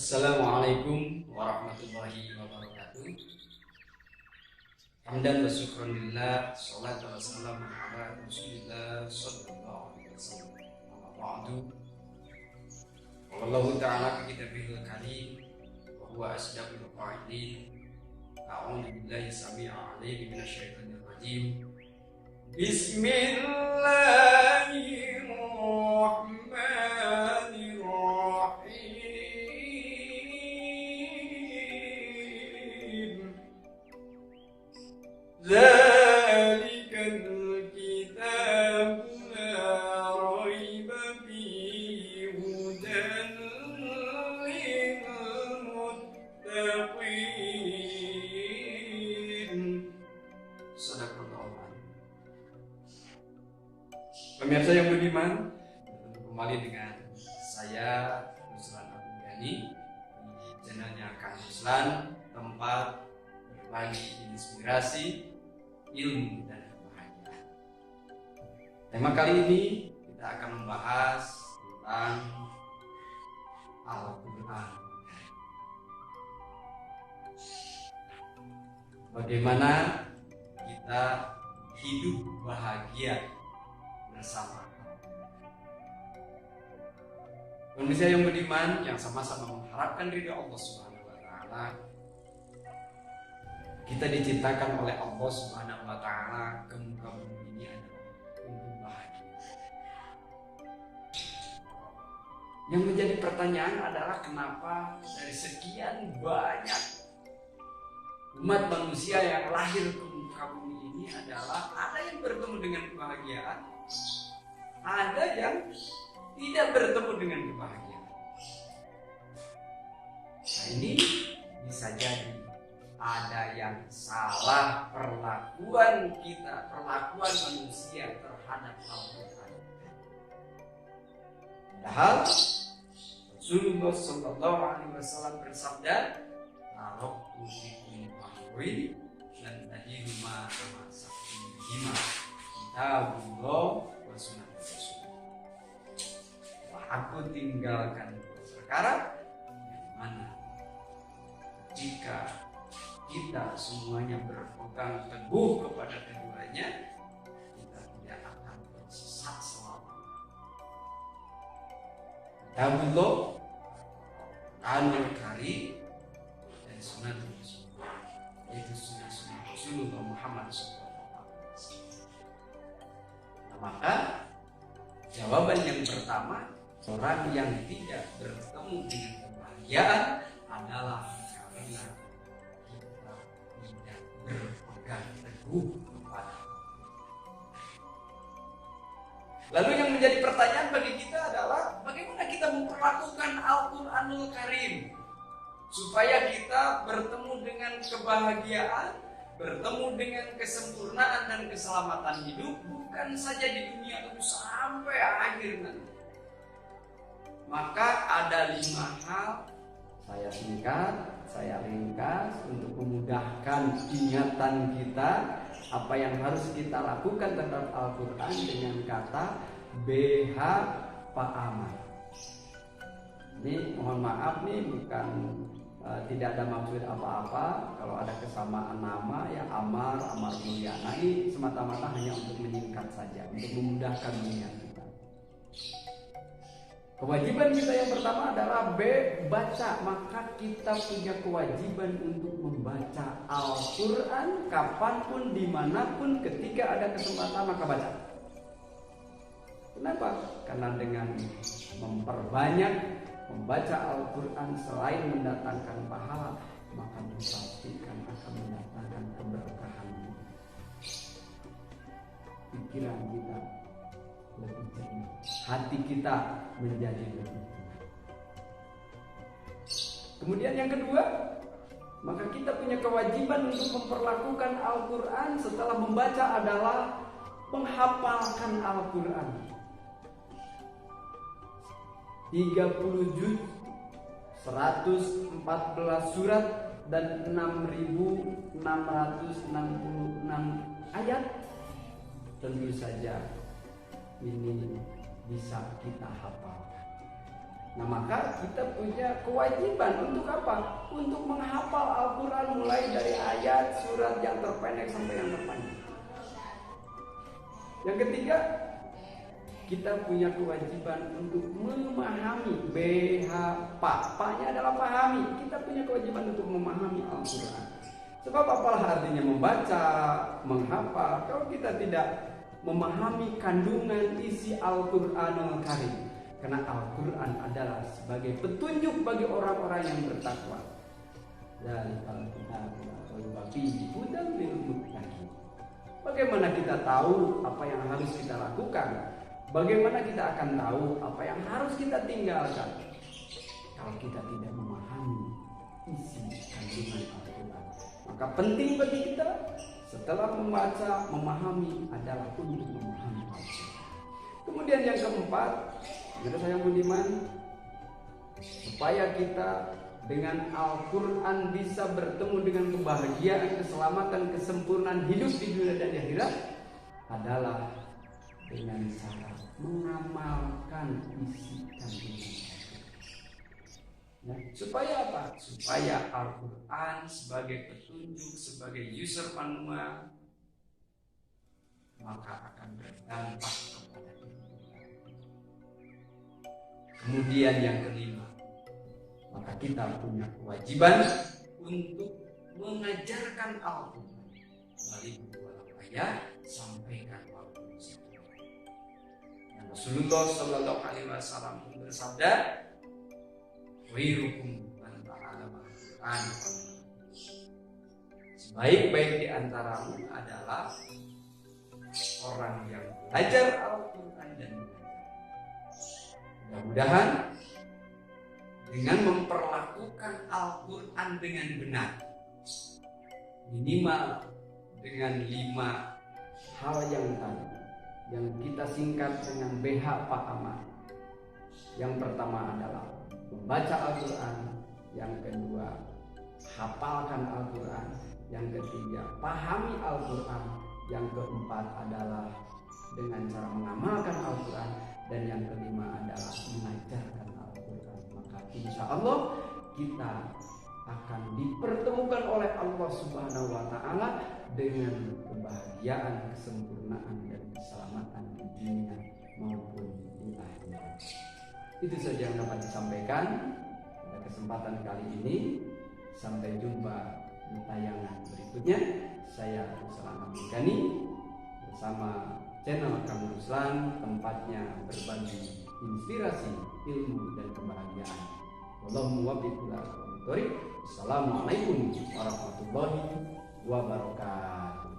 Assalamualaikum warahmatullahi wabarakatuh. Hamdan wa syukran lillah, salatu wassalamu ala Rasulillah sallallahu alaihi wasallam. Amma ba'du. Wallahu ta'ala fi kitabihil karim wa huwa asdaqul qailin. A'udzu billahi samii'il 'aliim minasyaitonir rajim. Bismillahirrahmanirrahim. Zalikal kitabu la raiba fihi hudan lil muttaqin. Sadaqallahu. Pemirsa yang budiman, kembali dengan saya Ruslan Abu Ghani di channelnya Kang Ruslan, tempat berbagi inspirasi, ilmu dan kebahagiaan. Tema kali ini kita akan membahas tentang Al-Quran. Bagaimana kita hidup bahagia bersama. Manusia yang beriman yang sama-sama mengharapkan ridha Allah Subhanahu wa taala. Kita diciptakan oleh Allah Subhanahu wa taala ke muka bumi ini adalah untuk bahagia. Yang menjadi pertanyaan adalah kenapa dari sekian banyak umat manusia yang lahir ke muka bumi ini adalah ada yang bertemu dengan kebahagiaan, ada yang tidak bertemu dengan kebahagiaan. Nah, ini bisa jadi ada yang salah perlakuan kita, perlakuan manusia terhadap Al-Quran. Padahal Rasulullah Sallallahu Alaihi Wasallam bersabda, "Taraktu fikum amrayn lan tadiluma amasakum kitabullah wa sunnah Rasul." Aku tinggalkan perkara yang mana jika kita semuanya berpegang teguh kepada keduanya, kita tidak akan tersesat selamanya. Kitabullah, Al-Qur'anul Karim, dan sunnah Rasulullah, yaitu sunnah Rasulullah Muhammad SAW. Nah, maka jawaban yang pertama, orang yang tidak bertemu dengan kebahagiaan adalah karena kita tidak berpegang teguh kepada. Lalu yang menjadi pertanyaan bagi kita adalah bagaimana kita memperlakukan Al-Quranul Karim supaya kita bertemu dengan kebahagiaan, bertemu dengan kesempurnaan dan keselamatan hidup, bukan saja di dunia tapi sampai akhir nanti. Maka ada 5 hal, saya singkat, saya ringkas untuk memudahkan ingatan kita apa yang harus kita lakukan terhadap Al-Quran dengan kata BH Pak Amar. Ini mohon maaf nih, bukan tidak ada maksud apa-apa. Kalau ada kesamaan nama ya Amar Mulyana, ini semata-mata hanya untuk menyingkat saja, untuk memudahkan ingat kita. Kewajiban kita yang pertama adalah B, baca. Maka kita punya kewajiban untuk membaca Al-Quran kapanpun, dimanapun, ketika ada kesempatan maka baca. Kenapa? Karena dengan memperbanyak membaca Al-Quran selain mendatangkan pahala, maka dipastikan akan mendatangkan keberkahan. Pikiran kita lebih jernih, hati kita menjadi lebih tenang. Kemudian yang kedua, maka kita punya kewajiban untuk memperlakukan Al-Quran setelah membaca adalah menghafalkan Al-Quran. 30 juz, 114 surat dan 6.666 ayat. Tentu saja ini bisa kita hafal. Nah, maka kita punya kewajiban untuk apa? Untuk menghafal Al-Quran mulai dari ayat, surat yang terpendek sampai yang terpanjang. Yang ketiga, kita punya kewajiban untuk memahami pa-nya adalah pahami. Kita punya kewajiban untuk memahami Al-Quran. Sebab apalah artinya membaca, menghafal kalau kita tidak memahami kandungan isi Al-Quranul Karim. Karena Al-Quran adalah sebagai petunjuk bagi orang-orang yang bertakwa. Dan bagaimana kita tahu apa yang harus kita lakukan? Bagaimana kita akan tahu apa yang harus kita tinggalkan? Kalau kita tidak memahami isi kandungan Al-Quran, maka penting bagi kita setelah membaca, memahami adalah untuk memahami Al-Quran. Kemudian yang keempat, saudara saya budiman, supaya kita dengan Al-Quran bisa bertemu dengan kebahagiaan, keselamatan, kesempurnaan hidup di dunia dan di akhirat adalah dengan cara mengamalkan isi kandungan. Nah, supaya apa? Supaya Al-Quran sebagai petunjuk, sebagai user manual, maka akan berdampak kepada kita. Kemudian yang kelima, maka kita punya kewajiban untuk mengajarkan Al-Quran dari beberapa ayat sampai ke waktu satu. Rasulullah Shallallahu Alaihi Wasallam bersabda, "Khairukum man ta'allama al-Qur'an." Sebaik-baik di antaramu adalah orang yang belajar Al-Quran dan mudah-mudahan dengan memperlakukan Al-Quran dengan benar, minimal dengan 5 hal yang tadi, yang kita singkat dengan BH Pak Ahmad. Yang pertama adalah membaca Al-Quran, yang kedua hafalkan Al-Quran, yang ketiga pahami Al-Quran, yang keempat adalah dengan cara mengamalkan Al-Quran, dan yang kelima adalah mengajarkan Al-Quran. Maka insya Allah kita akan dipertemukan oleh Allah Subhanahu wa Ta'ala dengan kebahagiaan, kesempurnaan, dan keselamatan di dunia maupun di akhirat. Itu saja yang dapat disampaikan pada kesempatan kali ini. Sampai jumpa di tayangan berikutnya. Saya Ruslan Abdul Ghani bersama channel Kamu Ruslan, tempatnya berbagi inspirasi, ilmu, dan kebahagiaan. Wallahu muwaffiq ila aqwamit thoriq. Assalamualaikum warahmatullahi wabarakatuh.